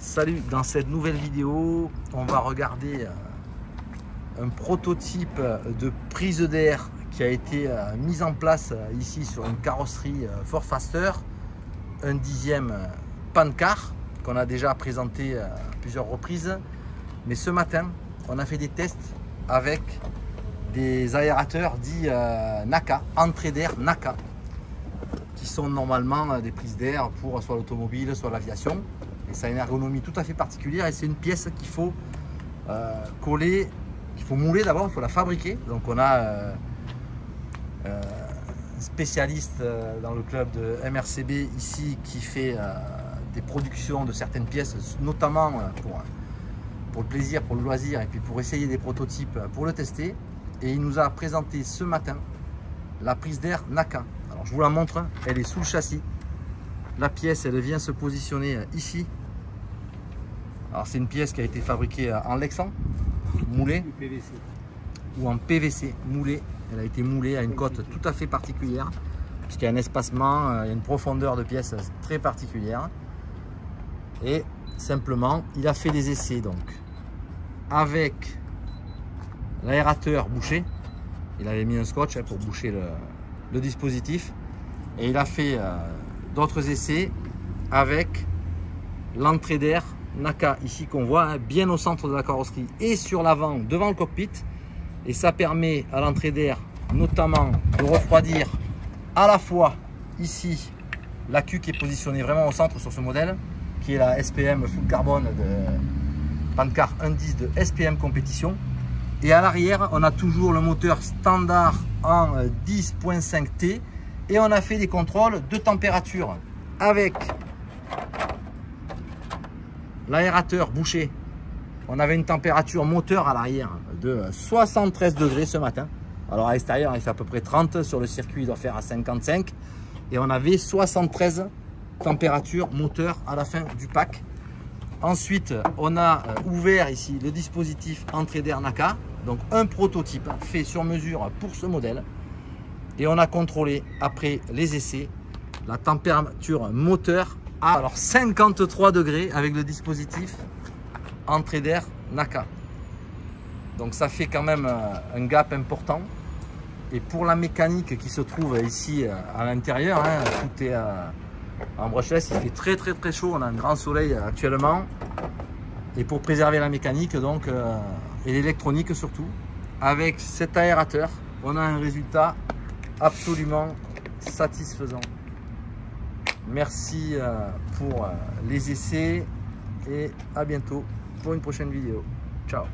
Salut, dans cette nouvelle vidéo, on va regarder un prototype de prise d'air qui a été mis en place ici sur une carrosserie Ford Faster, un 10e Pancar qu'on a déjà présenté à plusieurs reprises. Mais ce matin, on a fait des tests avec des aérateurs dits NACA, entrée d'air NACA, qui sont normalement des prises d'air pour soit l'automobile, soit l'aviation. Et ça a une ergonomie tout à fait particulière et c'est une pièce qu'il faut coller, qu'il faut mouler d'abord, il faut la fabriquer. Donc on a un spécialiste dans le club de MRCB ici qui fait des productions de certaines pièces, notamment pour le plaisir, pour le loisir et puis pour essayer des prototypes pour le tester. Et il nous a présenté ce matin la prise d'air NACA. Alors je vous la montre, elle est sous le châssis. La pièce, elle vient se positionner ici. Alors c'est une pièce qui a été fabriquée en Lexan, moulée, ou en PVC, moulée. Elle a été moulée à une cote tout à fait particulière, puisqu'il y a un espacement, il y a une profondeur de pièce très particulière. Et simplement, il a fait des essais donc avec l'aérateur bouché. Il avait mis un scotch pour boucher le dispositif. Et il a fait d'autres essais avec l'entrée d'air NACA ici qu'on voit bien au centre de la carrosserie et sur l'avant devant le cockpit, et ça permet à l'entrée d'air notamment de refroidir à la fois ici la queue qui est positionnée vraiment au centre sur ce modèle qui est la SPM Full Carbone de Pancar 1.10 de SPM Compétition, et à l'arrière on a toujours le moteur standard en 10.5 T et on a fait des contrôles de température avec l'aérateur bouché. On avait une température moteur à l'arrière de 73 degrés ce matin. Alors à l'extérieur il fait à peu près 30, sur le circuit il doit faire à 55, et on avait 73 température moteur à la fin du pack. Ensuite on a ouvert ici le dispositif entrée d'air NACA, donc un prototype fait sur mesure pour ce modèle, et on a contrôlé après les essais la température moteur à 53 degrés avec le dispositif entrée d'air NACA. Donc ça fait quand même un gap important. Et pour la mécanique qui se trouve ici à l'intérieur, tout est en brushless, il fait très chaud, on a un grand soleil actuellement. Et pour préserver la mécanique donc et l'électronique surtout, avec cet aérateur, on a un résultat absolument satisfaisant. Merci pour les essais et à bientôt pour une prochaine vidéo. Ciao.